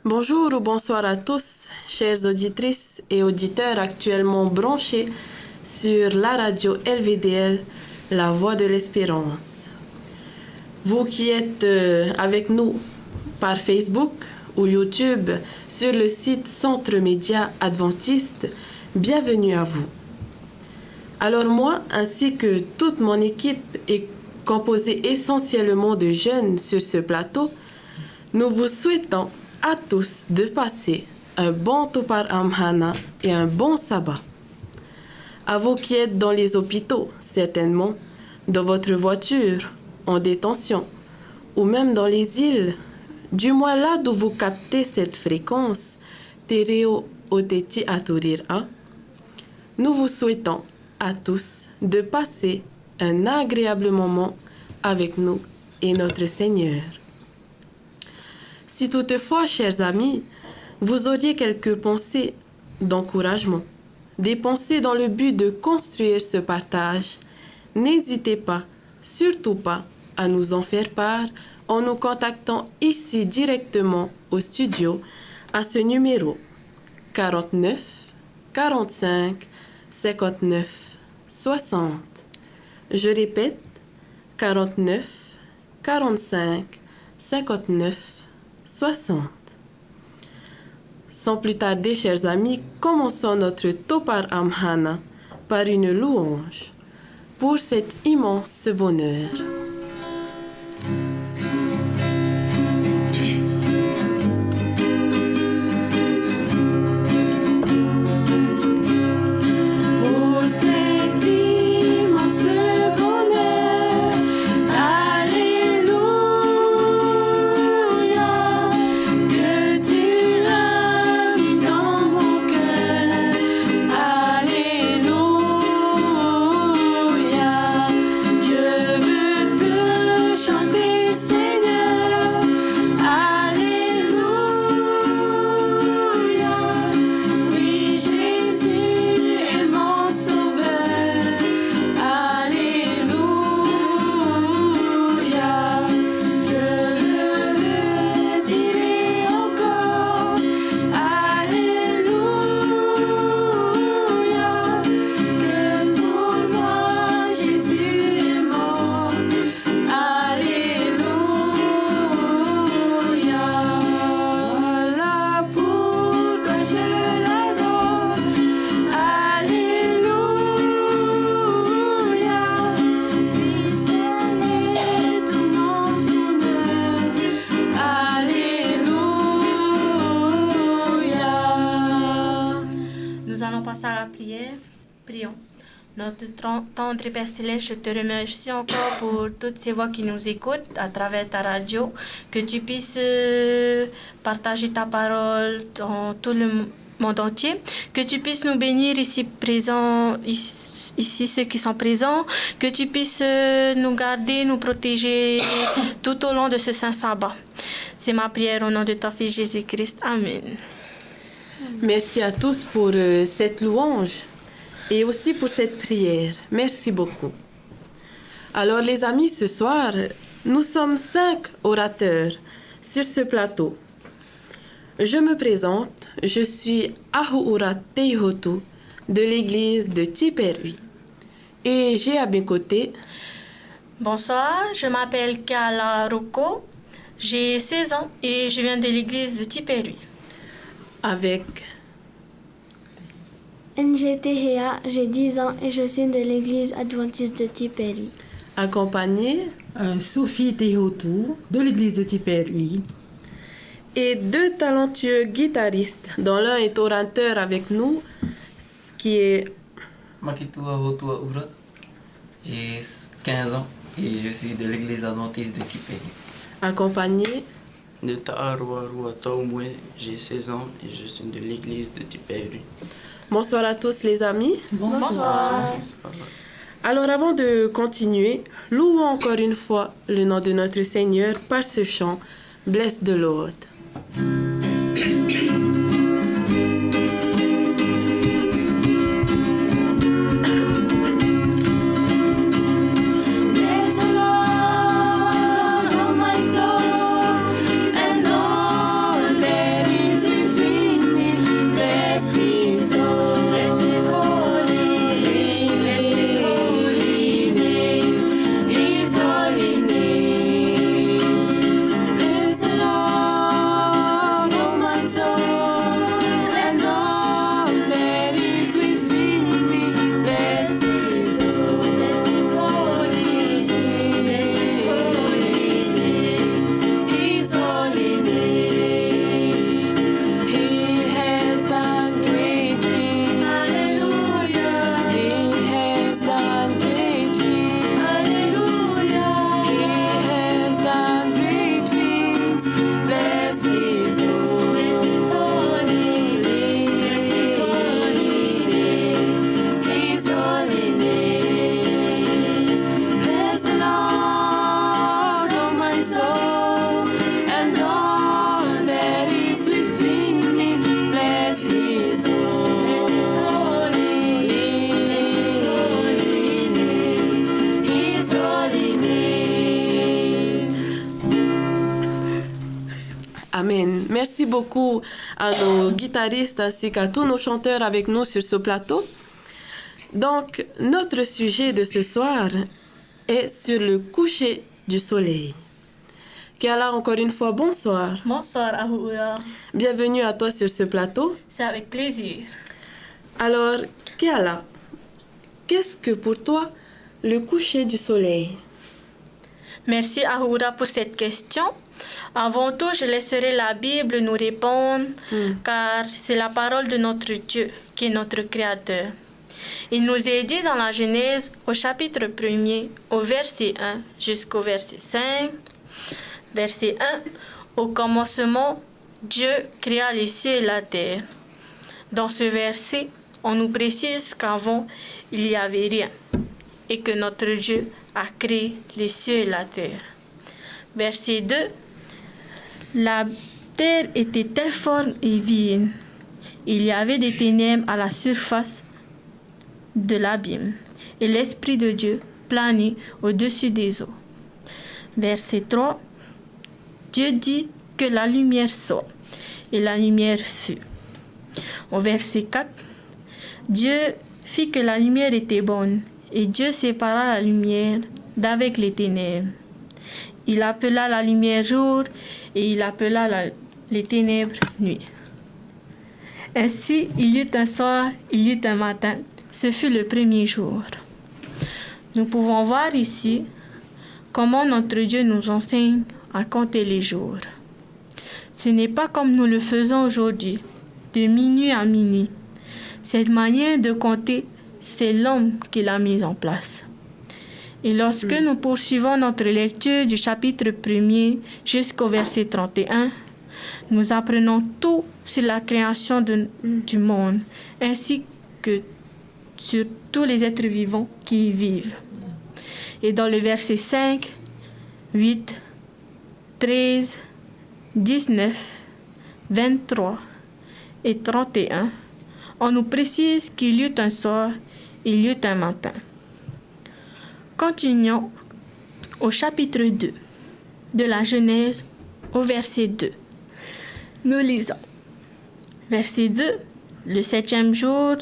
Bonjour ou bonsoir à tous, chères auditrices et auditeurs actuellement branchés sur la radio LVDL, la voix de l'espérance. Vous qui êtes avec nous par Facebook ou YouTube sur le site Centre Média Adventiste, bienvenue à vous. Alors moi, ainsi que toute mon équipe est composée essentiellement de jeunes sur ce plateau, nous vous souhaitons à tous de passer un bon Topar Amhana et un bon sabbat. À vous qui êtes dans les hôpitaux, certainement, dans votre voiture, en détention, ou même dans les îles, du moins là d'où vous captez cette fréquence, Tereo Oteti Aturir-A, nous vous souhaitons à tous de passer un agréable moment avec nous et notre Seigneur. Si toutefois, chers amis, vous auriez quelques pensées d'encouragement, des pensées dans le but de construire ce partage, n'hésitez pas, surtout pas, à nous en faire part en nous contactant ici directement au studio à ce numéro 49 45 59 60. Je répète, 49 45 59 60. Sans plus tarder, chers amis, commençons notre Topar Amhana par une louange pour cet immense bonheur. Notre tendre et Père Céleste, je te remercie encore pour toutes ces voix qui nous écoutent à travers ta radio, que tu puisses partager ta parole dans tout le monde entier, que tu puisses nous bénir ici présents, ici ceux qui sont présents, que tu puisses nous garder, nous protéger tout au long de ce saint sabbat. C'est ma prière au nom de ton Fils Jésus-Christ. Amen. Merci à tous pour cette louange. Et aussi pour cette prière. Merci beaucoup. Alors les amis, ce soir, nous sommes 5 orateurs sur ce plateau. Je me présente, je suis Ahuura Teihotu de l'église de Tiperui. Et j'ai à mes côtés... Bonsoir, je m'appelle Kala Roko, j'ai 16 ans et je viens de l'église de Tiperui. Avec... NGT Hea, j'ai 10 ans et je suis de l'église adventiste de Tiperui. accompagné Sophie Tehotou de l'église de Tiperui. et 2 talentueux guitaristes, dont l'un est orateur avec nous, ce qui est Makitua Hotua Ura, j'ai 15 ans et je suis de l'église adventiste de Tiperi. accompagné. De Ta'arua Taumwe, j'ai 16 ans et je suis de l'église de Tiperi. Bonsoir à tous les amis. Bonsoir. Alors avant de continuer, louons encore une fois le nom de notre Seigneur par ce chant Bless the Lord. Amen. Merci beaucoup à nos guitaristes ainsi qu'à tous nos chanteurs avec nous sur ce plateau. Donc, notre sujet de ce soir est sur le coucher du soleil. Kiala, encore une fois, bonsoir. Bonsoir, Ahura. Bienvenue à toi sur ce plateau. C'est avec plaisir. Alors, Kiala, qu'est-ce que pour toi le coucher du soleil? Merci, Ahura, pour cette question. Avant tout, je laisserai la Bible nous répondre, car c'est la parole de notre Dieu qui est notre Créateur. Il nous est dit dans la Genèse, au chapitre 1er, au verset 1 jusqu'au verset 5. Verset 1, au commencement, Dieu créa les cieux et la terre. Dans ce verset, on nous précise qu'avant, il n'y avait rien et que notre Dieu a créé les cieux et la terre. Verset 2, la terre était informe et vide. Il y avait des ténèbres à la surface de l'abîme et l'Esprit de Dieu planait au-dessus des eaux. Verset 3, Dieu dit que la lumière soit, et la lumière fut. Au verset 4, Dieu fit que la lumière était bonne, et Dieu sépara la lumière d'avec les ténèbres. Il appela la lumière jour, et il appela les ténèbres nuit. Ainsi, il y eut un soir, il y eut un matin. Ce fut le premier jour. Nous pouvons voir ici comment notre Dieu nous enseigne à compter les jours. Ce n'est pas comme nous le faisons aujourd'hui, de minuit à minuit. Cette manière de compter, c'est l'homme qui l'a mise en place. Et lorsque nous poursuivons notre lecture du chapitre 1er jusqu'au verset 31, nous apprenons tout sur la création du monde, ainsi que sur tous les êtres vivants qui y vivent. Et dans le verset 5, 8, 13, 19, 23 et 31, on nous précise qu'il y eut un soir, il y eut un matin. Continuons au chapitre 2 de la Genèse au verset 2. Nous lisons. Verset 2. Le 7e jour,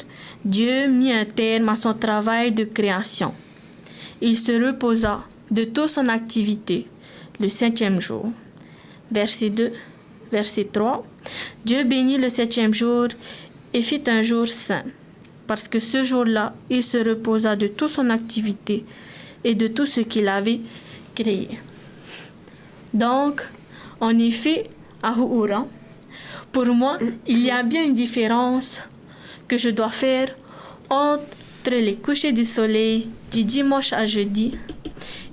Dieu mit un terme à son travail de création. Il se reposa de toute son activité le 7e jour. Verset 2. Verset 3. Dieu bénit le 7e jour et fit un jour saint, parce que ce jour-là, il se reposa de toute son activité et de tout ce qu'il avait créé. Donc, en effet, à Huura, pour moi, il y a bien une différence que je dois faire entre les couchers du soleil du dimanche à jeudi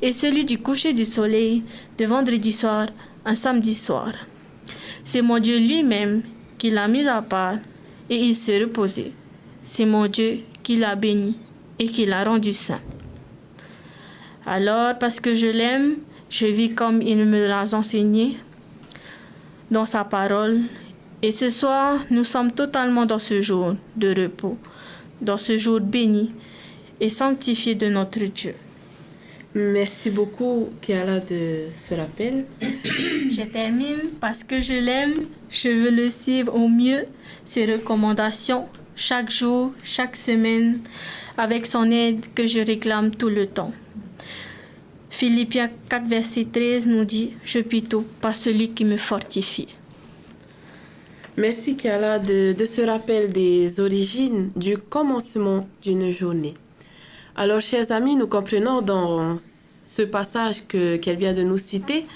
et celui du coucher du soleil de vendredi soir à samedi soir. C'est mon Dieu lui-même qui l'a mis à part et il s'est reposé. C'est mon Dieu qui l'a béni et qui l'a rendu saint. Alors, parce que je l'aime, je vis comme il me l'a enseigné dans sa parole. Et ce soir, nous sommes totalement dans ce jour de repos, dans ce jour béni et sanctifié de notre Dieu. Merci beaucoup, Kiala, de ce rappel. Je termine parce que je l'aime, je veux le suivre au mieux, ses recommandations, chaque jour, chaque semaine, avec son aide que je réclame tout le temps. Philippiens 4, verset 13 nous dit « Je puis tout par celui qui me fortifie ». Merci, Kiala, de ce rappel des origines du commencement d'une journée. Alors, chers amis, nous comprenons dans ce passage qu'elle vient de nous citer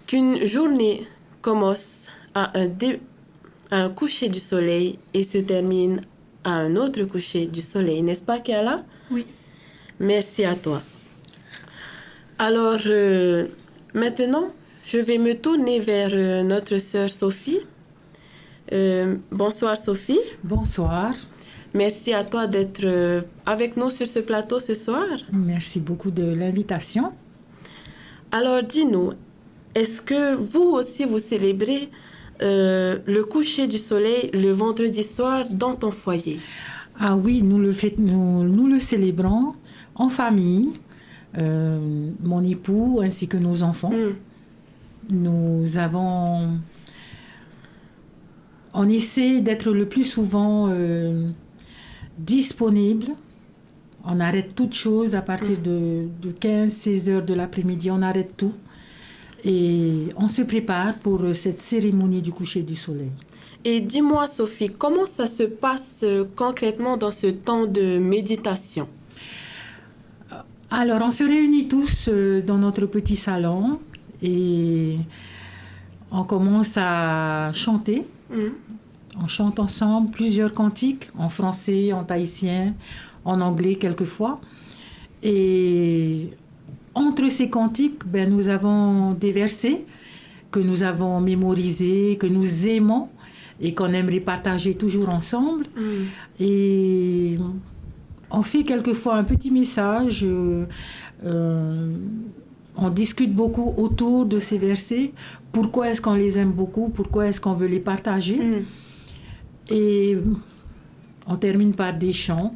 qu'une journée commence à un coucher du soleil et se termine à un autre coucher du soleil. N'est-ce pas, Kiala? Oui. Merci à toi. Alors, maintenant, je vais me tourner vers notre sœur Sophie. Bonsoir, Sophie. Bonsoir. Merci à toi d'être avec nous sur ce plateau ce soir. Merci beaucoup de l'invitation. Alors, dis-nous, est-ce que vous aussi, vous célébrez le coucher du soleil le vendredi soir dans ton foyer? Ah oui, nous le célébrons en famille, mon époux ainsi que nos enfants. On essaie d'être le plus souvent disponible. On arrête toute chose à partir de 15-16 heures de l'après-midi. On arrête tout. Et on se prépare pour cette cérémonie du coucher du soleil. Et dis-moi, Sophie, comment ça se passe concrètement dans ce temps de méditation? Alors, on se réunit tous dans notre petit salon et on commence à chanter. On chante ensemble plusieurs cantiques, en français, en tahitien, en anglais quelquefois. Et entre ces cantiques, nous avons des versets que nous avons mémorisés, que nous aimons et qu'on aimerait partager toujours ensemble. Et on fait quelquefois un petit message. On discute beaucoup autour de ces versets. Pourquoi est-ce qu'on les aime beaucoup? Pourquoi est-ce qu'on veut les partager? Et on termine par des chants.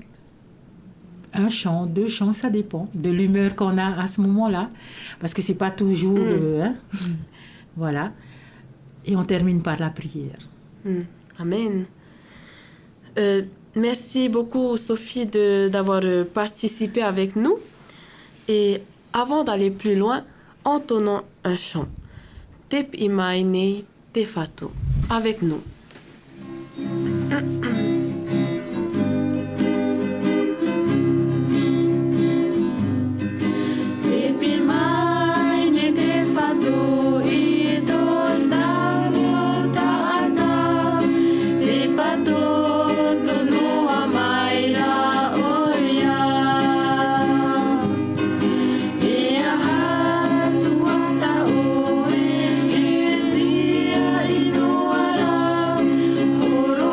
Un chant, 2 chants, ça dépend de l'humeur qu'on a à ce moment-là. Parce que c'est pas toujours... Voilà. Et on termine par la prière. Amen. Merci beaucoup, Sophie, d'avoir participé avec nous. Et avant d'aller plus loin, entonnons un chant. Tep imaine tefatu. Avec nous. Dia inu ara, horo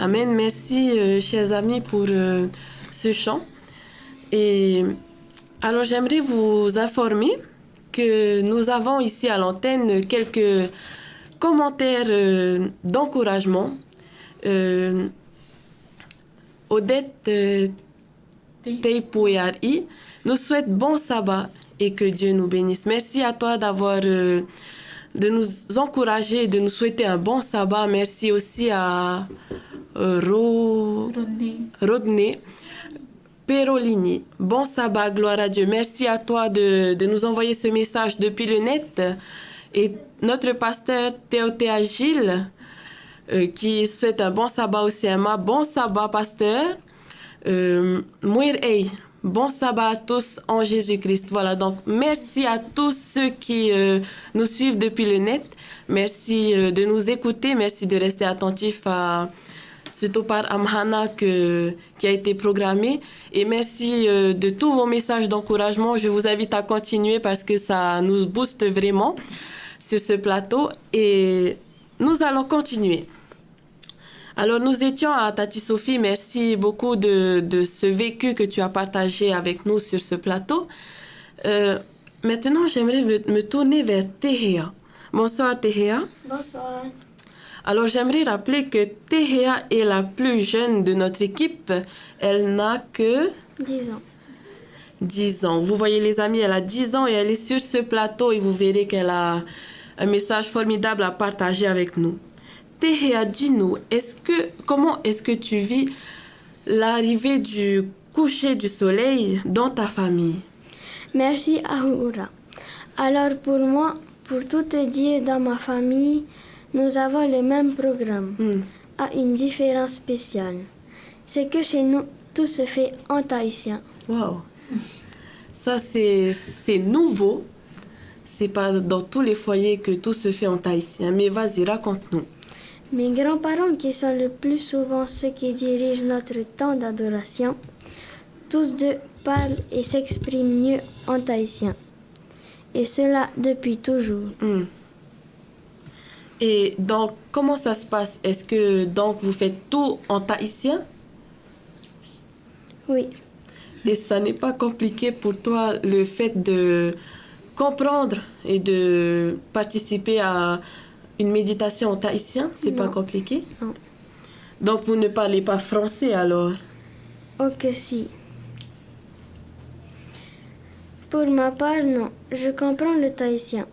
Amen. Merci, chers amis, pour ce chant. Et alors, j'aimerais vous informer que nous avons ici à l'antenne quelques commentaires d'encouragement. Odette Teipoyari nous souhaite bon sabbat et que Dieu nous bénisse. Merci à toi de nous encourager et de nous souhaiter un bon sabbat. Merci aussi à Rodney Perolini. Bon sabbat, gloire à Dieu. Merci à toi de nous envoyer ce message depuis le net. Et notre pasteur Théotéa Gilles qui souhaite un bon sabbat au CMA. Bon sabbat, pasteur. Mouir Ey. Bon sabbat à tous en Jésus-Christ. Voilà, donc merci à tous ceux qui nous suivent depuis le net. Merci de nous écouter. Merci de rester attentifs à ce Topar Amhana qui a été programmé. Et merci de tous vos messages d'encouragement. Je vous invite à continuer parce que ça nous booste vraiment sur ce plateau. Et nous allons continuer. Alors, nous étions à Tati Sophie. Merci beaucoup de ce vécu que tu as partagé avec nous sur ce plateau. Maintenant, j'aimerais me tourner vers Tehea. Bonsoir, Tehea. Bonsoir. Alors, j'aimerais rappeler que Tehea est la plus jeune de notre équipe. Elle n'a que 10 ans. 10 ans. Vous voyez, les amis, elle a 10 ans et elle est sur ce plateau et vous verrez qu'elle a un message formidable à partager avec nous. Tehea, dis-nous, comment est-ce que tu vis l'arrivée du coucher du soleil dans ta famille? Merci Ahura. Alors pour moi, pour tout te dire, dans ma famille, nous avons le même programme, à une différence spéciale. C'est que chez nous, tout se fait en tahitien. Wow. Ça, c'est nouveau. C'est pas dans tous les foyers que tout se fait en tahitien. Mais vas-y, raconte-nous. Mes grands-parents, qui sont le plus souvent ceux qui dirigent notre temps d'adoration, tous deux parlent et s'expriment mieux en tahitien. Et cela depuis toujours. Et donc, comment ça se passe? Est-ce que donc vous faites tout en tahitien? Oui. Et ça n'est pas compliqué pour toi le fait de comprendre et de participer à une méditation en tahitien? C'est pas compliqué? Non. Donc vous ne parlez pas français alors? Ok, si. Pour ma part, non. Je comprends le tahitien.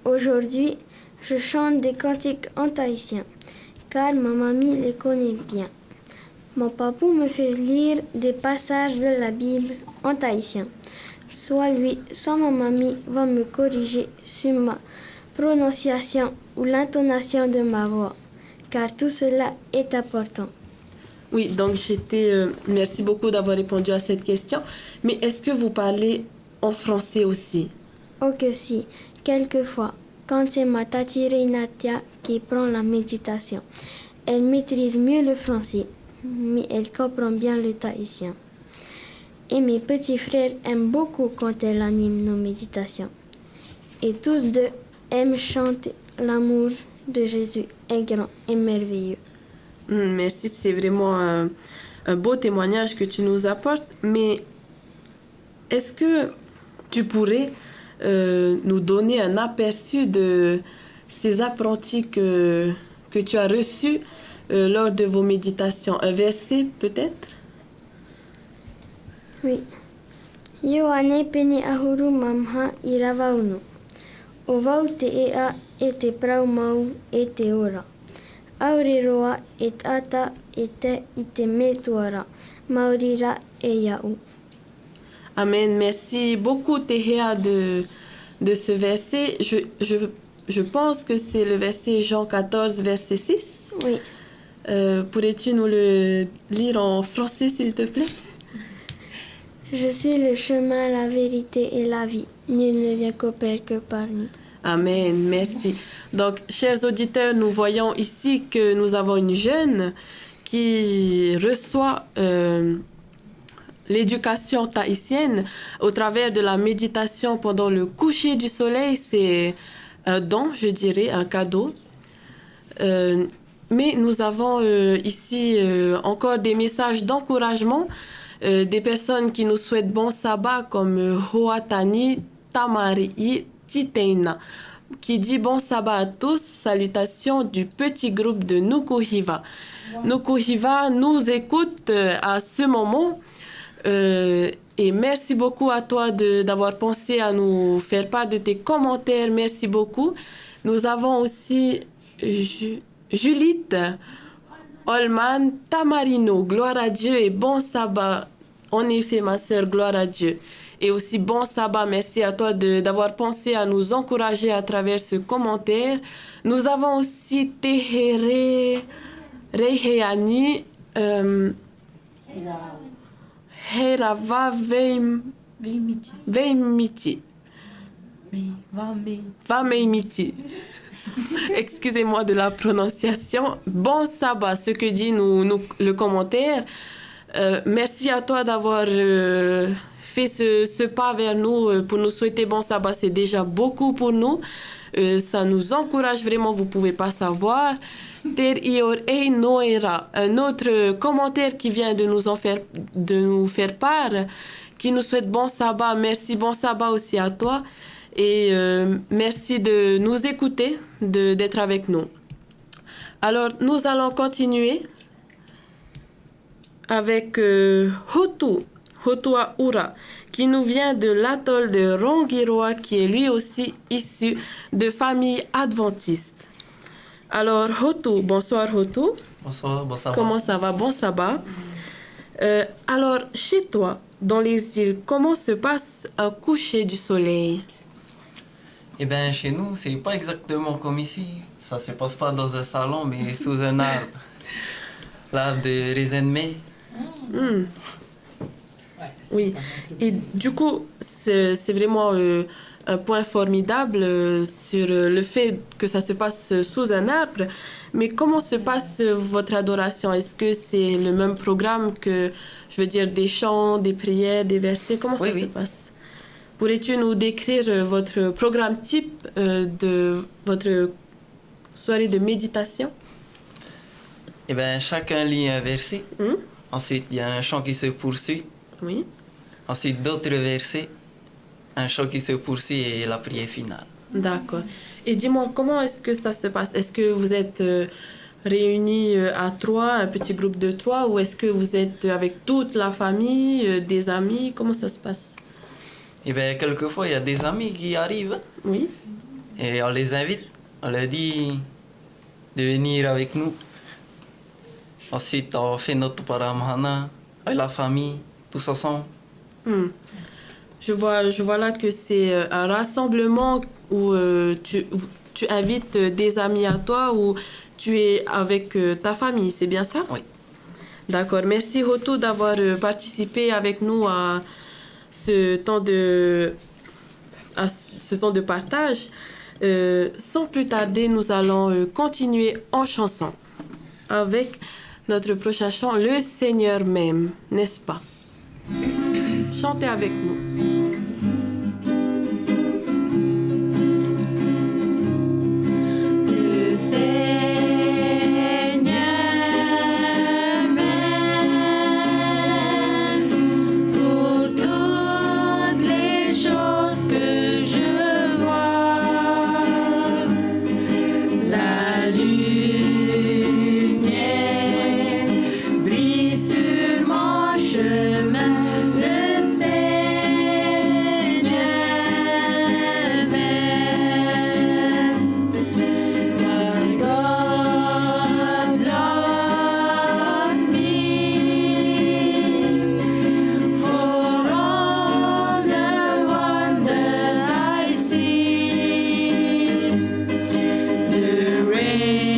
Aujourd'hui, je chante des cantiques en tahitien, car ma mamie les connaît bien. Mon papou me fait lire des passages de la Bible en tahitien. Soit lui, soit ma mamie va me corriger sur ma prononciation ou l'intonation de ma voix, car tout cela est important. Oui, donc merci beaucoup d'avoir répondu à cette question. Mais est-ce que vous parlez en français aussi? Ok, si, quelquefois, quand c'est ma tati Reinatia qui prend la méditation, elle maîtrise mieux le français, mais elle comprend bien le tahitien. Et mes petits frères aiment beaucoup quand elle anime nos méditations. Et tous deux aiment chanter l'amour de Jésus est grand et merveilleux. Merci, c'est vraiment un beau témoignage que tu nous apportes. Mais est-ce que tu pourrais nous donner un aperçu de ces apprentis que tu as reçus lors de vos méditations? Un verset peut-être? Oui. Ioane pene ahuru mamha iravauno. Ovau te ea e te praumau e te ora. Auriroa et ata e te i te metuara. Maurira e iau. Amen. Merci beaucoup, Tehea, de ce verset. Je pense que c'est le verset Jean 14, verset 6. Oui. Pourrais-tu nous le lire en français, s'il te plaît? Je suis le chemin, la vérité et la vie. Nul ne vient qu'au Père que par nous. Amen, merci. Donc, chers auditeurs, nous voyons ici que nous avons une jeune qui reçoit l'éducation tahitienne au travers de la méditation pendant le coucher du soleil. C'est un don, je dirais, un cadeau. mais nous avons ici encore des messages d'encouragement, des personnes qui nous souhaitent bon sabbat comme Hoatani Tamari Titeina, qui dit bon sabbat à tous, salutations du petit groupe de Nukuhiva. Nukuhiva nous écoute à ce moment et merci beaucoup à toi d'avoir pensé à nous faire part de tes commentaires, merci beaucoup. Nous avons aussi Julite Olman Tamarino, gloire à Dieu et bon sabbat. En effet, ma sœur, gloire à Dieu. Et aussi bon sabbat, merci à toi d'avoir pensé à nous encourager à travers ce commentaire. Nous avons aussi Tehere Reheani Herava Veimiti. Vameimiti. Excusez-moi de la prononciation. Bon sabbat, ce que dit le commentaire. Merci à toi d'avoir fait ce pas vers nous pour nous souhaiter bon sabbat. C'est déjà beaucoup pour nous. Ça nous encourage vraiment, vous ne pouvez pas savoir. Ter ior ei noera, un autre commentaire qui vient de nous faire part, qui nous souhaite bon sabbat. Merci, bon sabbat aussi à toi. Et merci de nous écouter, d'être avec nous. Alors, nous allons continuer avec Hotua Ura, qui nous vient de l'atoll de Rongiroa, qui est lui aussi issu de famille adventiste. Alors, Hotu, bonsoir Hotu. Bonsoir, bon sabbat. Comment ça va? Bon sabbat. Alors, chez toi, dans les îles, comment se passe un coucher du soleil? Eh bien, chez nous, c'est pas exactement comme ici. Ça se passe pas dans un salon, mais sous un arbre. L'arbre de Résenmé. Oui, et du coup, c'est vraiment un point formidable sur le fait que ça se passe sous un arbre. Mais comment se passe votre adoration? Est-ce que c'est le même programme que, je veux dire, des chants, des prières, des versets? Comment ça se passe? Pourrais-tu nous décrire votre programme type de votre soirée de méditation? Eh bien, chacun lit un verset. Ensuite, il y a un chant qui se poursuit. Oui. Ensuite, d'autres versets, un chant qui se poursuit et la prière finale. D'accord. Et dis-moi, comment est-ce que ça se passe? Est-ce que vous êtes réunis à 3, un petit groupe de 3, ou est-ce que vous êtes avec toute la famille, des amis? Comment ça se passe? Eh bien, quelquefois, il y a des amis qui arrivent. Oui. Et on les invite, on leur dit de venir avec nous. Ensuite, on fait notre paramahana avec la famille, tous ensemble. Je vois là que c'est un rassemblement où tu invites des amis à toi ou tu es avec ta famille, c'est bien ça? Oui. D'accord. Merci Hotu d'avoir participé avec nous à ce temps de partage. Sans plus tarder, nous allons continuer en chanson avec notre prochain chant, Le Seigneur m'aime, n'est-ce pas? Chantez avec nous. Le Seigneur m'aime pour toutes les choses que je vois. La lumière brille sur mon chemin. Le Seigneur m'aime. My God loves me for all the wonders I see. The rainbow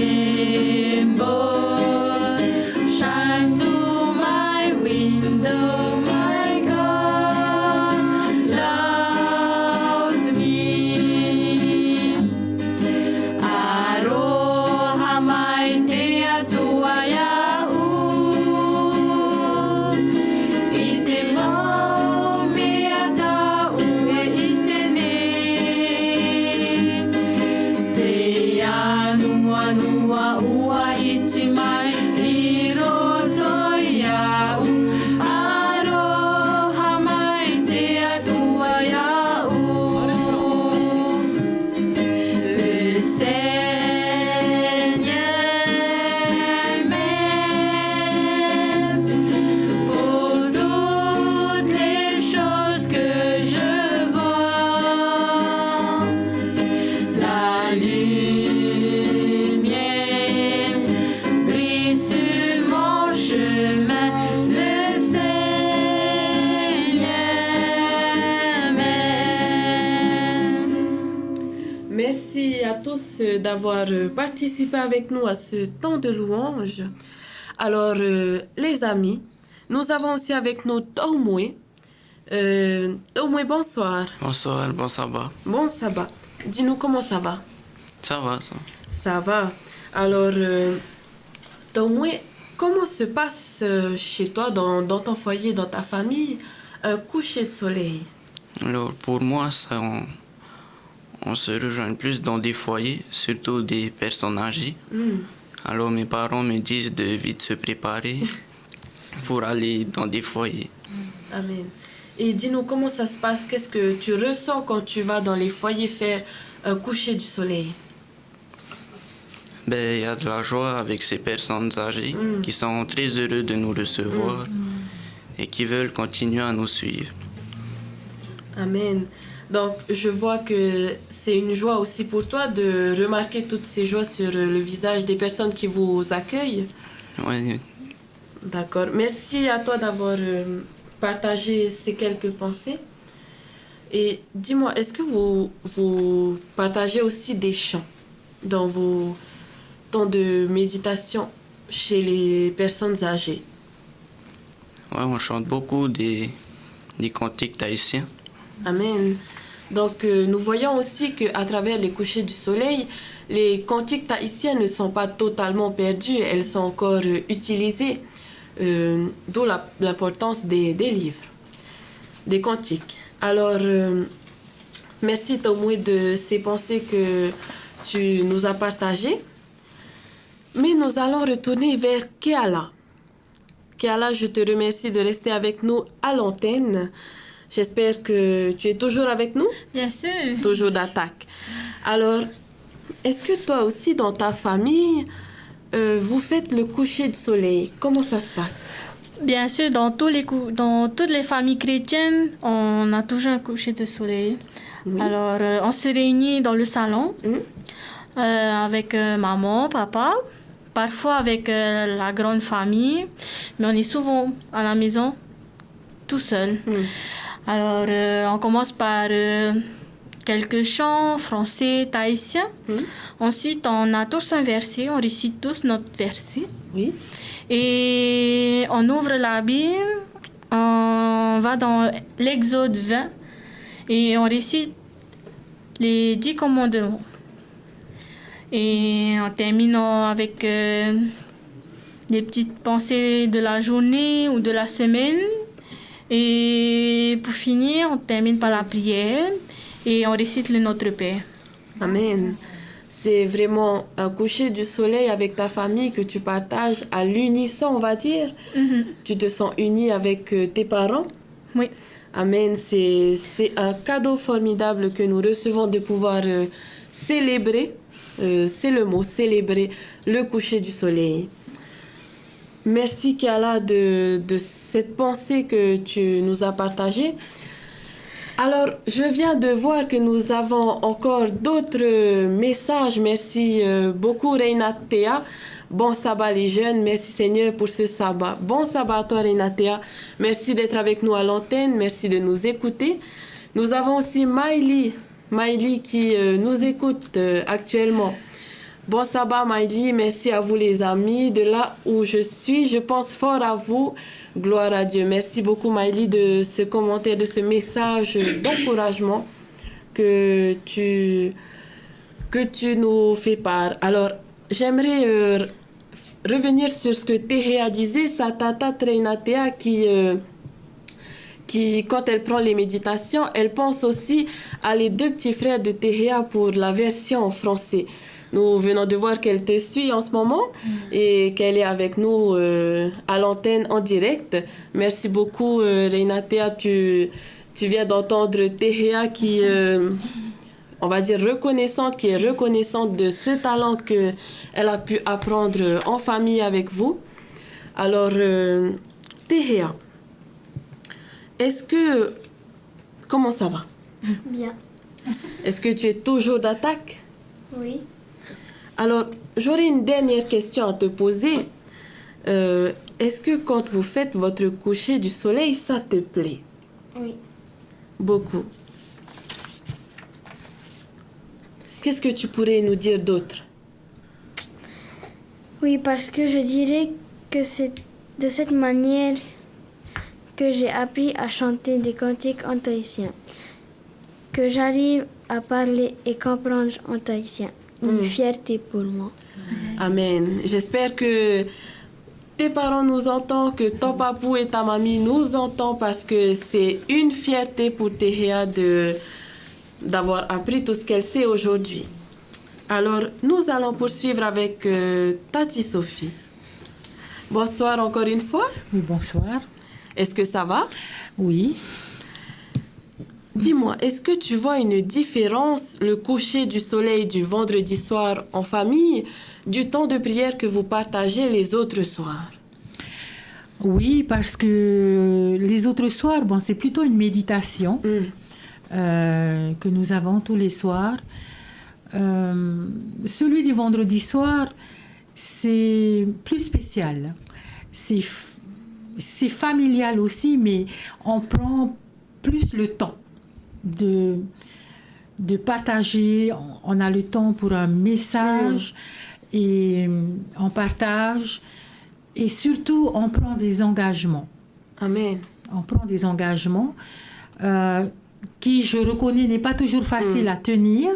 shine through my window. My God loves me. Aroha mai te atua iau, I te mau mea tau e I te nei. Te anua ua I tous d'avoir participé avec nous à ce temps de louange. Alors, les amis, nous avons aussi avec nous Taumwe. Taumwe, bonsoir. Bonsoir, bon sabbat. Bon sabbat. Dis-nous comment ça va. Ça va, ça. Ça va. Alors, Taumwe, comment se passe chez toi, dans ton foyer, dans ta famille, un coucher de soleil? Alors, pour moi, ça, on se rejoint plus dans des foyers, surtout des personnes âgées. Alors, mes parents me disent de vite se préparer pour aller dans des foyers. Amen. Et dis-nous comment ça se passe, qu'est-ce que tu ressens quand tu vas dans les foyers faire un coucher du soleil? Ben, il y a de la joie avec ces personnes âgées qui sont très heureux de nous recevoir et qui veulent continuer à nous suivre. Amen. Donc, je vois que c'est une joie aussi pour toi de remarquer toutes ces joies sur le visage des personnes qui vous accueillent. Ouais, D'accord. Merci à toi d'avoir partagé ces quelques pensées. Et dis-moi, est-ce que vous partagez aussi des chants dans vos temps de méditation chez les personnes âgées? ouais, on chante beaucoup des cantiques tahitiens. Amen. Donc, nous voyons aussi qu'à travers les couchers du soleil, les cantiques tahitiennes ne sont pas totalement perdues, elles sont encore utilisées, d'où l'importance des livres, des cantiques. Alors, merci Taumwe de ces pensées que tu nous as partagées. Mais nous allons retourner vers Keala. Keala, je te remercie de rester avec nous à l'antenne. J'espère que tu es toujours avec nous. Bien sûr. Toujours d'attaque. Alors, est-ce que toi aussi, dans ta famille, vous faites le coucher du soleil? Comment ça se passe? Bien sûr, dans toutes les familles chrétiennes, on a toujours un coucher de soleil. Oui. Alors, on se réunit dans le salon avec maman, papa, parfois avec la grande famille, mais on est souvent à la maison tout seul. Alors, on commence par quelques chants français, tahitiens. Ensuite, on a tous un verset, on récite tous notre verset. Oui. Et on ouvre la Bible, on va dans l'Exode 20 et on récite les 10 commandements. Et en terminant avec des petites pensées de la journée ou de la semaine. Et pour finir, on termine par la prière et on récite le Notre Père. Amen. C'est vraiment un coucher du soleil avec ta famille que tu partages à l'unisson, on va dire. Tu te sens uni avec tes parents. Oui. Amen. C'est un cadeau formidable que nous recevons de pouvoir célébrer, c'est le mot, célébrer le coucher du soleil. Merci Keala de cette pensée que tu nous as partagée. Alors, je viens de voir que nous avons encore d'autres messages. Merci beaucoup Reinatea. Bon sabbat les jeunes. Merci Seigneur pour ce sabbat. Bon sabbat à toi Reinatea. Merci d'être avec nous à l'antenne. Merci de nous écouter. Nous avons aussi Maïli qui nous écoute actuellement. Bon sabbat Maïli, merci à vous les amis. De là où je suis, je pense fort à vous. Gloire à Dieu. Merci beaucoup Maïli de ce commentaire, de ce message d'encouragement que tu nous fais part. Alors, j'aimerais revenir sur ce que Tehea disait, sa tata Treinatea qui, quand elle prend les méditations, elle pense aussi à les deux petits frères de Tehea pour la version en français. Nous venons de voir qu'elle te suit en ce moment et qu'elle est avec nous à l'antenne en direct. Merci beaucoup, Reinatea. Tu viens d'entendre Tehea qui, on va dire, qui est reconnaissante de ce talent qu'elle a pu apprendre en famille avec vous. Alors, Tehea, comment ça va? Bien. Est-ce que tu es toujours d'attaque? Oui. Alors, j'aurais une dernière question à te poser. Est-ce que quand vous faites votre coucher du soleil, ça te plaît? Oui. Beaucoup. qu'est-ce que tu pourrais nous dire d'autre? Oui, parce que je dirais que c'est de cette manière que j'ai appris à chanter des cantiques en tahitien, que j'arrive à parler et comprendre en tahitien. Une fierté pour moi. Amen. J'espère que tes parents nous entendent, que ton papou et ta mamie nous entendent parce que c'est une fierté pour Tehia d'avoir appris tout ce qu'elle sait aujourd'hui. Alors, nous allons poursuivre avec Tati Sophie. Bonsoir encore une fois. Oui, bonsoir. Est-ce que ça va? Oui. Dis-moi, est-ce que tu vois une différence, le coucher du soleil du vendredi soir en famille, du temps de prière que vous partagez les autres soirs? Oui, parce que les autres soirs, bon, c'est plutôt une méditation que nous avons tous les soirs. Celui du vendredi soir, c'est plus spécial. C'est familial aussi, mais on prend plus le temps de partager. On a le temps pour un message et on partage. Et surtout, on prend des engagements. Amen. On prend des engagements qui, je reconnais, n'est pas toujours facile à tenir.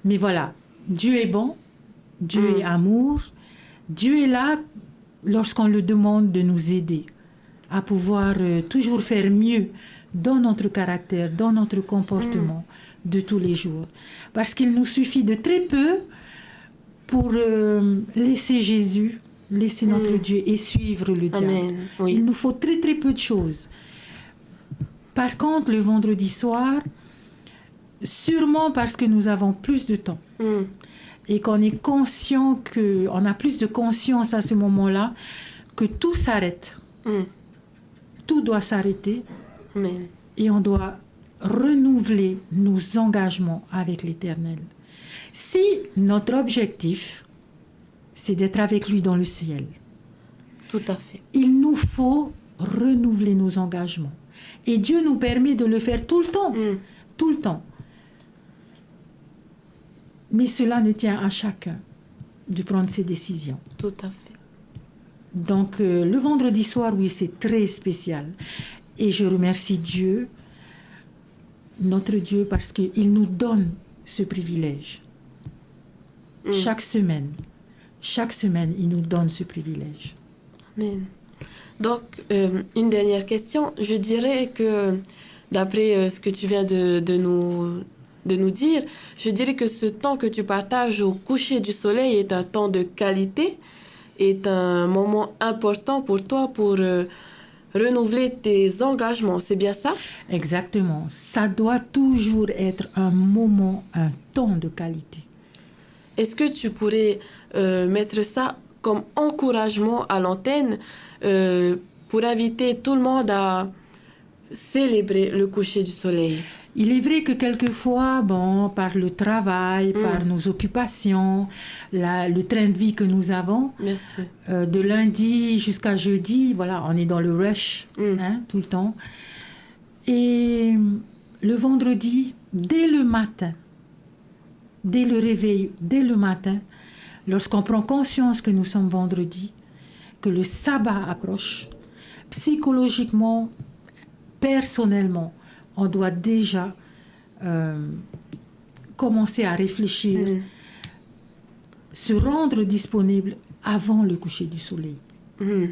Mais voilà, Dieu est bon, Dieu est amour. Dieu est là lorsqu'on le demande de nous aider à pouvoir toujours faire mieux dans notre caractère, dans notre comportement de tous les jours. Parce qu'il nous suffit de très peu pour laisser Jésus, laisser notre Dieu et suivre le diable. Amen. Oui. Il nous faut très très peu de choses. Par contre, le vendredi soir, sûrement parce que nous avons plus de temps et qu'on est conscient qu'on a plus de conscience à ce moment-là que tout s'arrête. Tout doit s'arrêter. Amen. Et on doit renouveler nos engagements avec l'Éternel. Si notre objectif, c'est d'être avec lui dans le ciel, Tout à fait. il nous faut renouveler nos engagements. Et Dieu nous permet de le faire tout le temps. Tout le temps. Mais cela ne tient à chacun de prendre ses décisions. Tout à fait. Donc, le vendredi soir, oui, c'est très spécial. Et je remercie Dieu, notre Dieu, parce qu'il nous donne ce privilège. Chaque semaine, il nous donne ce privilège. Amen. Donc, une dernière question. Je dirais que, d'après ce que tu viens de nous dire, je dirais que ce temps que tu partages au coucher du soleil est un temps de qualité, est un moment important pour toi pour renouveler tes engagements. C'est bien ça? Exactement. Ça doit toujours être un moment, un temps de qualité. Est-ce que tu pourrais mettre ça comme encouragement à l'antenne pour inviter tout le monde à célébrer le coucher du soleil? Il est vrai que quelquefois, bon, par le travail, par nos occupations, le train de vie que nous avons, Bien sûr. de lundi jusqu'à jeudi, voilà, on est dans le rush tout le temps. Et le vendredi, dès le matin, dès le réveil, dès le matin, lorsqu'on prend conscience que nous sommes vendredi, que le sabbat approche, psychologiquement, personnellement, on doit déjà commencer à réfléchir, se rendre disponible avant le coucher du soleil.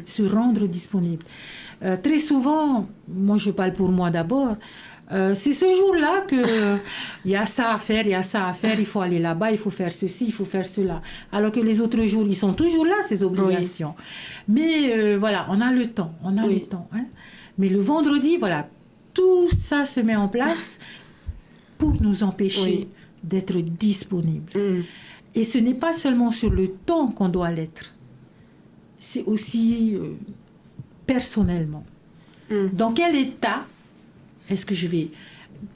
Se rendre disponible. Très souvent, moi je parle pour moi d'abord, c'est ce jour-là qu'il y a ça à faire, il faut aller là-bas, il faut faire ceci, il faut faire cela. Alors que les autres jours, ils sont toujours là, ces obligations. Oui. Mais voilà, on a le temps, le temps. Hein. Mais le vendredi, voilà, tout ça se met en place pour nous empêcher d'être disponibles. Et ce n'est pas seulement sur le temps qu'on doit l'être, c'est aussi personnellement. Dans quel état est-ce que je vais...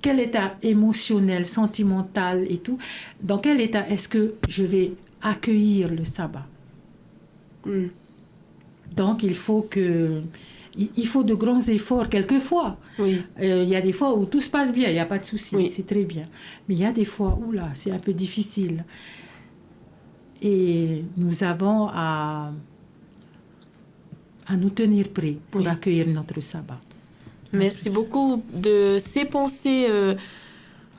Quel état émotionnel, sentimental et tout, dans quel état est-ce que je vais accueillir le sabbat? Donc, il faut que il faut de grands efforts quelquefois. Oui. Il y a des fois où tout se passe bien, il n'y a pas de souci, Oui. c'est très bien. Mais il y a des fois où là, c'est un peu difficile. Et nous avons à nous tenir prêts pour Oui. accueillir notre sabbat. Merci beaucoup de ces pensées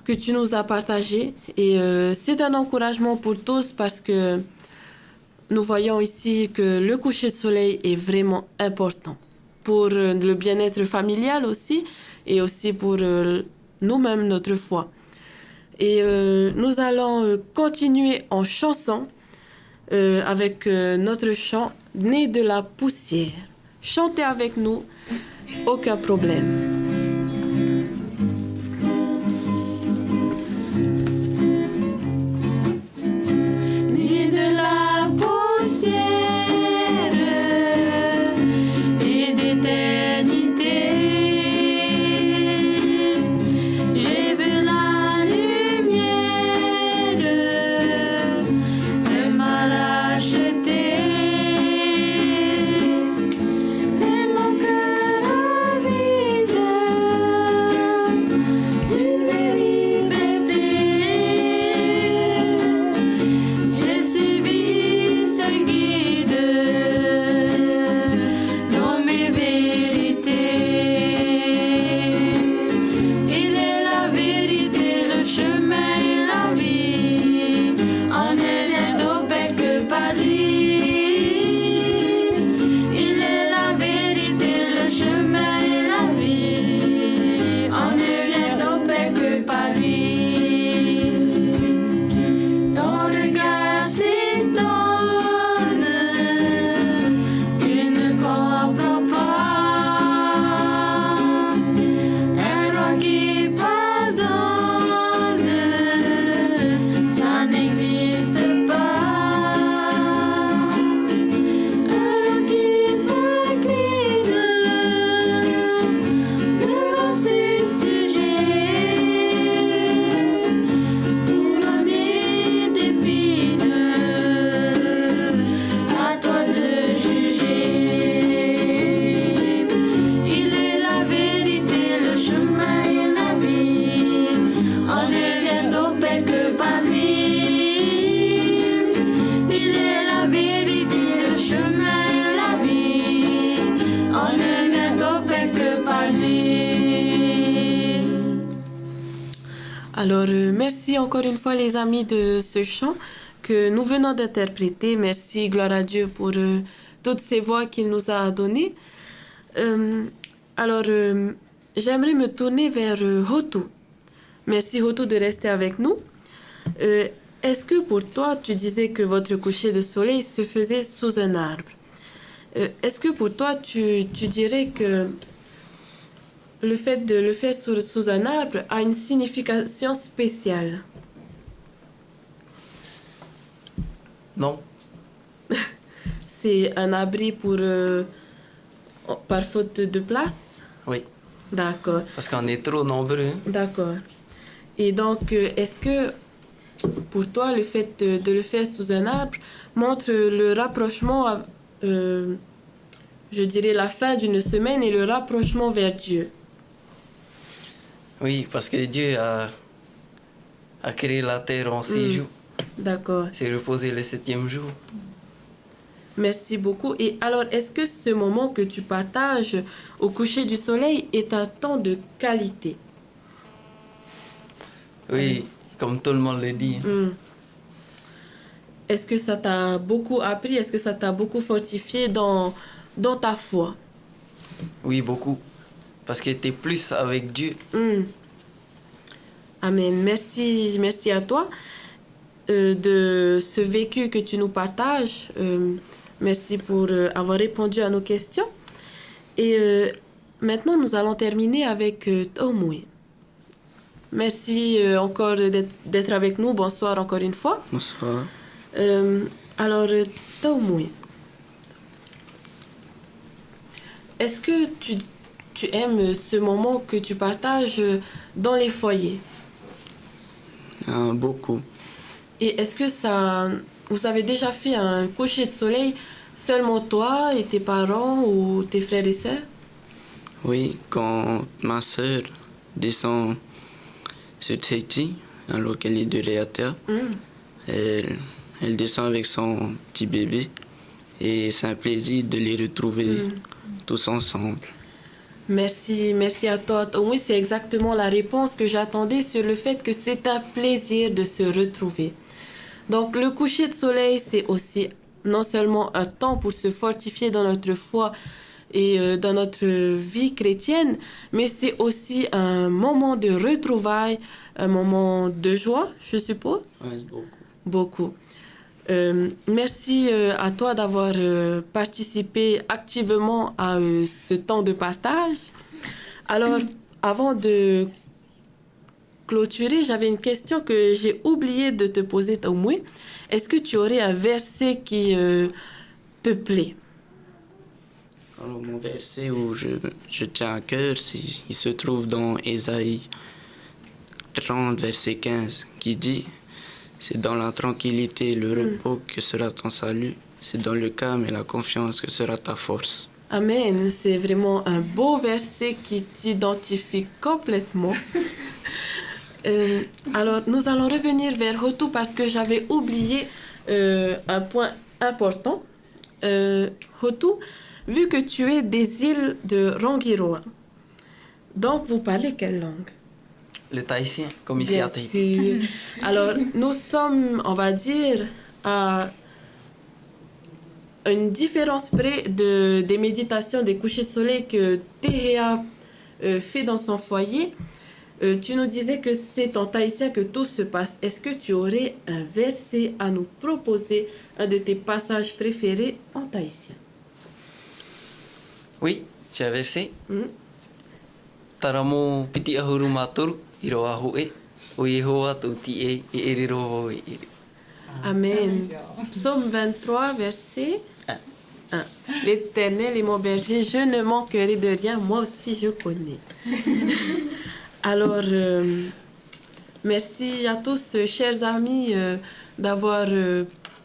que tu nous as partagées. Et c'est un encouragement pour tous parce que nous voyons ici que le coucher de soleil est vraiment important pour le bien-être familial aussi et aussi pour nous-mêmes, notre foi. Et nous allons continuer en chanson avec notre chant « Né de la poussière ». Chantez avec nous, aucun problème. Né de la poussière et d'éternité, j'ai vu la lumière de ma racheter. Et mon cœur avide d'une liberté. J'ai suivi ce guide dans mes vérités. Il est la vérité, le chemin et la vie. On ne vient au Père que par lui. Il est la vérité, le chemin et la vie. On ne vient au Père que par lui. Ton regard s'étonne, tu ne comprends pas. Un roi qui pardonne, ça n'existe pas. Un roi qui s'incline devant ses sujets. Couronné d'épines, à toi de juger. Il est la vérité, le chemin et la vie. On ne vient au Père que par lui. Il est la vérité, le chemin et la vie. On ne vient au Père que par lui. Alors, merci encore une fois les amis de ce chant que nous venons d'interpréter. Merci, gloire à Dieu pour toutes ces voix qu'il nous a données. Alors, j'aimerais me tourner vers Hotu. Merci Hotu de rester avec nous. Est-ce que pour toi, tu disais que votre coucher de soleil se faisait sous un arbre? Est-ce que pour toi, tu dirais que le fait de le faire sous un arbre a une signification spéciale? Non, C'est un abri pour par faute de place? oui, D'accord, parce qu'on est trop nombreux. d'accord. Et donc, est-ce que pour toi, le fait de le faire sous un arbre montre le rapprochement, je dirais la fin d'une semaine et le rapprochement vers Dieu? Oui, parce que Dieu a créé la terre en 6 jours. D'accord. C'est reposé le 7e jour. Merci beaucoup. Et alors, est-ce que ce moment que tu partages au coucher du soleil est un temps de qualité? Oui, comme tout le monde le dit. Est-ce que ça t'a beaucoup appris? Est-ce que ça t'a beaucoup fortifié dans ta foi? Oui, beaucoup. Parce que tu es plus avec Dieu. Amen. Merci, merci à toi de ce vécu que tu nous partages. Merci pour avoir répondu à nos questions. Et maintenant, nous allons terminer avec Taumoué. Merci encore d'être avec nous. Bonsoir encore une fois. Bonsoir. Alors, Taumoué, est-ce que tu aimes ce moment que tu partages dans les foyers? Beaucoup. Et est-ce que vous avez déjà fait un coucher de soleil seulement toi et tes parents ou tes frères et sœurs? Oui, quand ma sœur descend sur Tahiti, alors qu'elle est de Réatea, elle descend avec son petit bébé et c'est un plaisir de les retrouver tous ensemble. Merci à toi. Oui, c'est exactement la réponse que j'attendais sur le fait que c'est un plaisir de se retrouver. Donc, le coucher de soleil, c'est aussi non seulement un temps pour se fortifier dans notre foi et dans notre vie chrétienne, mais c'est aussi un moment de retrouvailles, un moment de joie, je suppose. Oui, beaucoup. Beaucoup. Merci à toi d'avoir participé activement à ce temps de partage. Alors, avant de clôturer, j'avais une question que j'ai oublié de te poser, Taumoué. Est-ce que tu aurais un verset qui te plaît? Alors, mon verset où je tiens à cœur, il se trouve dans Ésaïe 30, verset 15, qui dit « C'est dans la tranquillité et le repos que sera ton salut, c'est dans le calme et la confiance que sera ta force. » Amen. C'est vraiment un beau verset qui t'identifie complètement. Alors, nous allons revenir vers Hotu parce que j'avais oublié un point important. Hotu, vu que tu es des îles de Rangiroa, donc vous parlez quelle langue? Le tahitien, comme ici Bien à Tahiti. sûr. Alors, nous sommes, on va dire, à une différence près des méditations des couchers de soleil que Tehea fait dans son foyer. Tu nous disais que c'est en tahitien que tout se passe. Est-ce que tu aurais un verset à nous proposer, un de tes passages préférés en tahitien? Oui, j'ai un verset. Taramo piti ahuru maturu, iro ahu e, o Yehowa tuti e eriro e. Amen. Psaume 23, verset 1. L'Éternel est mon berger, je ne manquerai de rien, moi aussi je connais. Alors, merci à tous, chers amis, d'avoir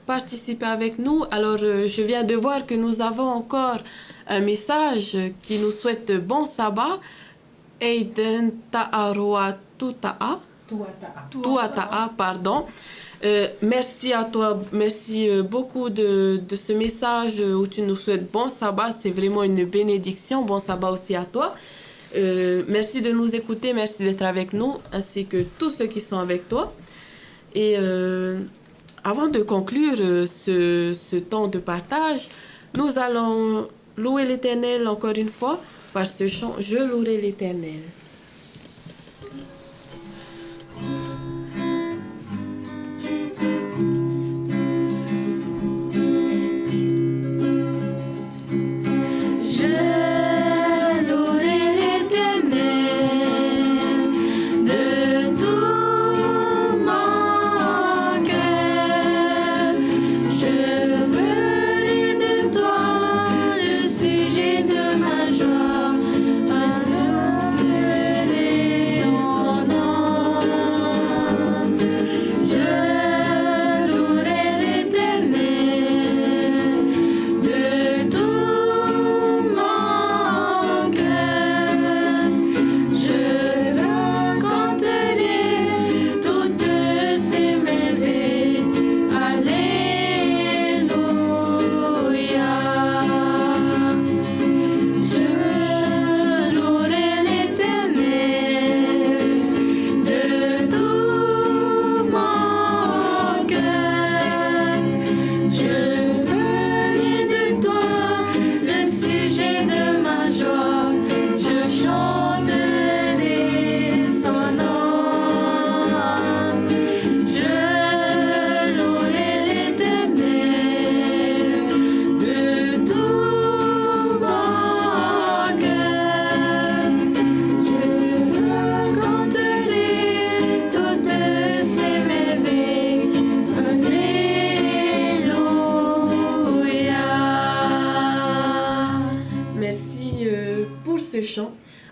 participé avec nous. Alors, je viens de voir que nous avons encore un message qui nous souhaite bon sabbat. Eiden ta'aroa tuta'a. Tuata'a, pardon. Merci à toi, merci beaucoup de ce message où tu nous souhaites bon sabbat. C'est vraiment une bénédiction. Bon sabbat aussi à toi. Merci de nous écouter, merci d'être avec nous, ainsi que tous ceux qui sont avec toi. Et avant de conclure ce temps de partage, nous allons louer l'Éternel encore une fois par ce chant « Je louerai l'Éternel ».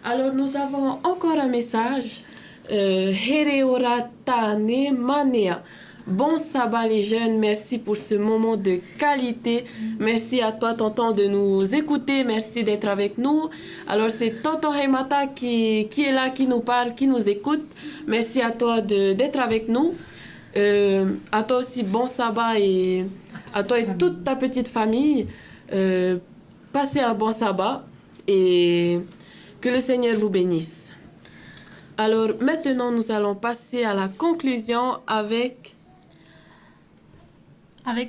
Alors, nous avons encore un message. Hereoratane manea. Bon sabbat les jeunes, merci pour ce moment de qualité. Merci à toi tonton de nous écouter, merci d'être avec nous. Alors c'est tonton Heimata qui est là, qui nous parle, qui nous écoute. Merci à toi d'être avec nous. À toi aussi bon sabbat et à toi et toute ta petite famille. Passez un bon sabbat et que le Seigneur vous bénisse. Alors maintenant nous allons passer à la conclusion avec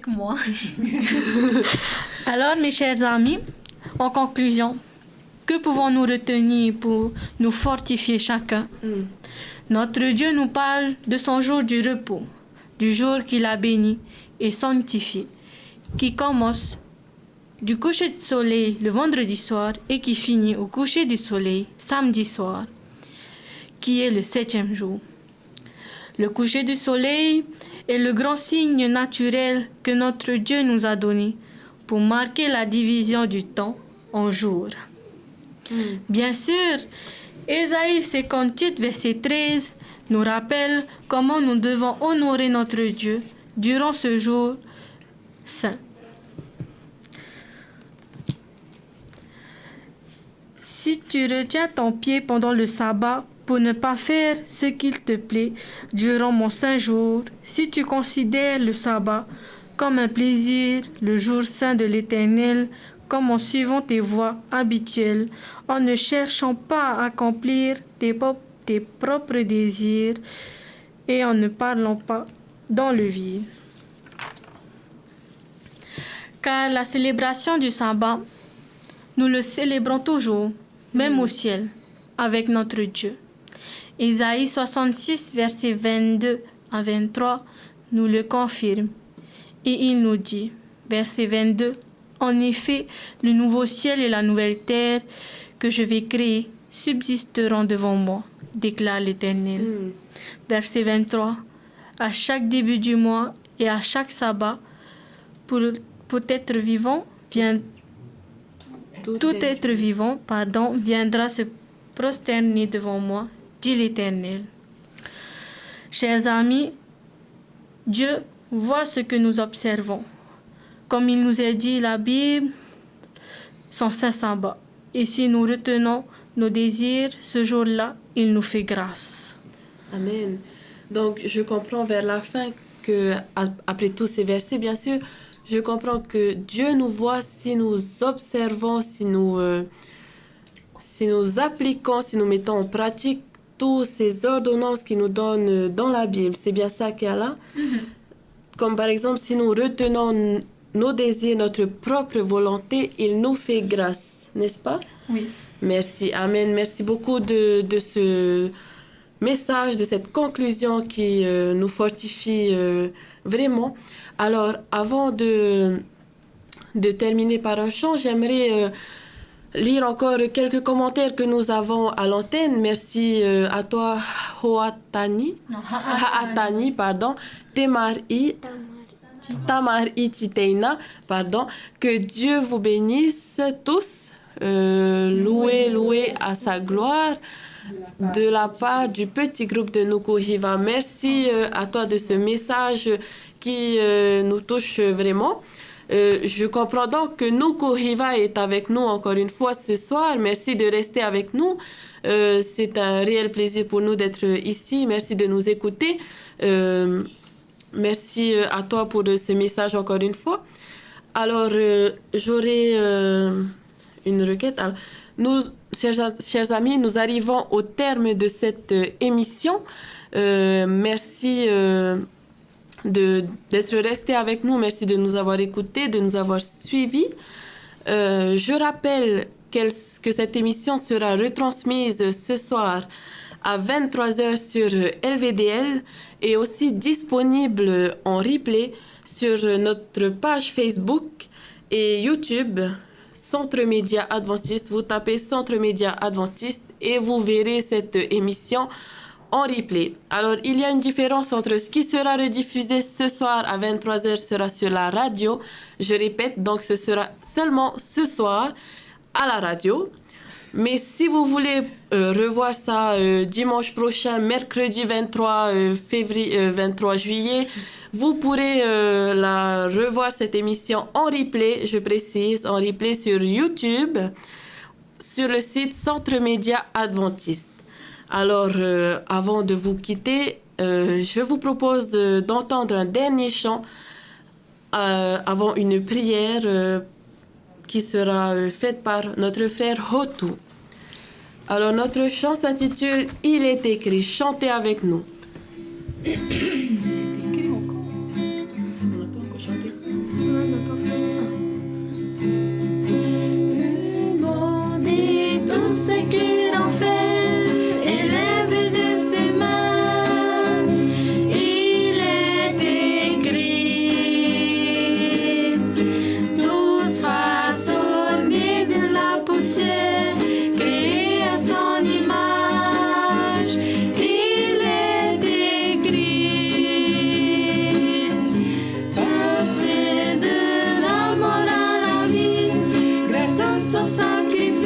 moi. Alors, mes chers amis, en conclusion, que pouvons-nous retenir pour nous fortifier chacun? Notre Dieu nous parle de son jour du repos, du jour qu'il a béni et sanctifié, qui commence du coucher du soleil le vendredi soir et qui finit au coucher du soleil samedi soir, qui est le 7e jour. Le coucher du soleil est le grand signe naturel que notre Dieu nous a donné pour marquer la division du temps en jours. Bien sûr, Ésaïe 58, verset 13 nous rappelle comment nous devons honorer notre Dieu durant ce jour saint. Si tu retiens ton pied pendant le sabbat pour ne pas faire ce qu'il te plaît durant mon saint jour, si tu considères le sabbat comme un plaisir, le jour saint de l'Éternel, comme en suivant tes voies habituelles, en ne cherchant pas à accomplir tes propres désirs et en ne parlant pas dans le vide. Car la célébration du sabbat, nous le célébrons toujours, même au ciel, avec notre Dieu. Ésaïe 66, versets 22 à 23, nous le confirme. Et il nous dit, verset 22, « En effet, le nouveau ciel et la nouvelle terre que je vais créer subsisteront devant moi, déclare l'Éternel. » Verset 23, « À chaque début du mois et à chaque sabbat, pour être vivant, tout être vivant, viendra se prosterner devant moi, dit l'Éternel. » Chers amis, Dieu voit ce que nous observons. Comme il nous a dit, la Bible, son saint sabbat. Et si nous retenons nos désirs, ce jour-là, il nous fait grâce. Amen. Donc, je comprends vers la fin que, après tous ces versets, bien sûr, je comprends que Dieu nous voit si nous observons, si nous appliquons, si nous mettons en pratique toutes ces ordonnances qu'il nous donne dans la Bible. C'est bien ça qu'il y a là. Comme par exemple, si nous retenons nos désirs, notre propre volonté, il nous fait grâce, n'est-ce pas? Oui. Merci, amen. Merci beaucoup de ce message, de cette conclusion qui nous fortifie vraiment. Alors, avant de terminer par un chant, j'aimerais lire encore quelques commentaires que nous avons à l'antenne. Merci à toi, Haatani, Tamari Titeina, que Dieu vous bénisse tous, louez à sa gloire, de la part du petit groupe de Nukuhiva. Merci à toi de ce message qui nous touche vraiment. Je comprends donc que Nukuhiva est avec nous encore une fois ce soir. Merci de rester avec nous. C'est un réel plaisir pour nous d'être ici. Merci de nous écouter. Merci à toi pour ce message encore une fois. Alors, j'aurai une requête. Alors, nous, chers amis, nous arrivons au terme de cette émission. Merci d'être restés avec nous. Merci de nous avoir écoutés, de nous avoir suivis. Je rappelle que cette émission sera retransmise ce soir à 23h sur LVDL et aussi disponible en replay sur notre page Facebook et YouTube, Centre Média Adventiste. Vous tapez Centre Média Adventiste et vous verrez cette émission en replay. Alors, il y a une différence entre ce qui sera rediffusé ce soir à 23h sera sur la radio. Je répète, donc ce sera seulement ce soir à la radio. Mais si vous voulez revoir ça dimanche prochain, mercredi 23 juillet, vous pourrez la revoir cette émission en replay, je précise, en replay sur YouTube, sur le site Centre Média Adventiste. Alors, avant de vous quitter, je vous propose d'entendre un dernier chant avant une prière qui sera faite par notre frère Hotu. Alors, notre chant s'intitule « Il est écrit ». Chantez avec nous. Le monde et tout ce qu'il en fait, et l'œuvre de ses mains, il est écrit. Tous façonnés de la poussière, créés à son image, il est écrit. Passé de la mort à la vie, grâce à son sacrifice,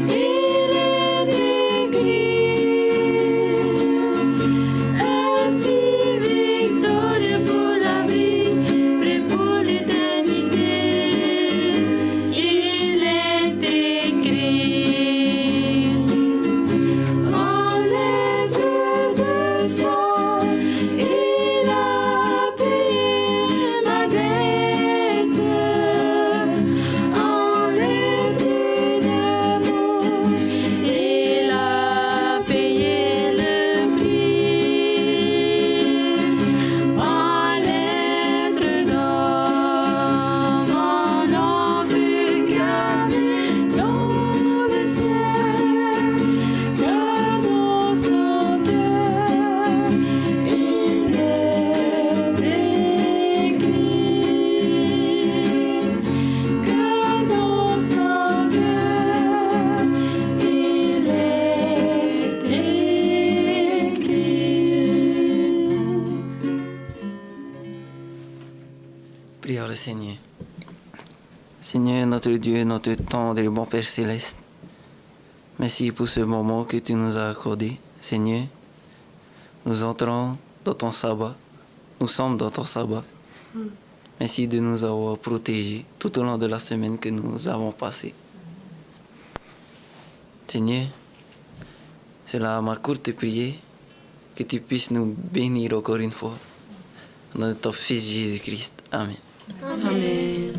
il est écrit. Ainsi victorieux pour la vie, prêt pour l'éternité, il est écrit. En lettres de sang, il a payé ma dette. En lettres d'amour, il a payé le prix. En lettres d'or, mon nom fut gravé dans le ciel. Car dans son cœur, il est écrit. Car dans son cœur, il est écrit. Prions le Seigneur. Seigneur, notre Dieu, notre tendre et bon Père Céleste, merci pour ce moment que tu nous as accordé. Seigneur, nous entrons dans ton sabbat. Nous sommes dans ton sabbat. Merci de nous avoir protégés tout au long de la semaine que nous avons passée. Seigneur, c'est là ma courte prière que tu puisses nous bénir encore une fois. Au nom de ton Fils Jésus-Christ. Amen. Amen.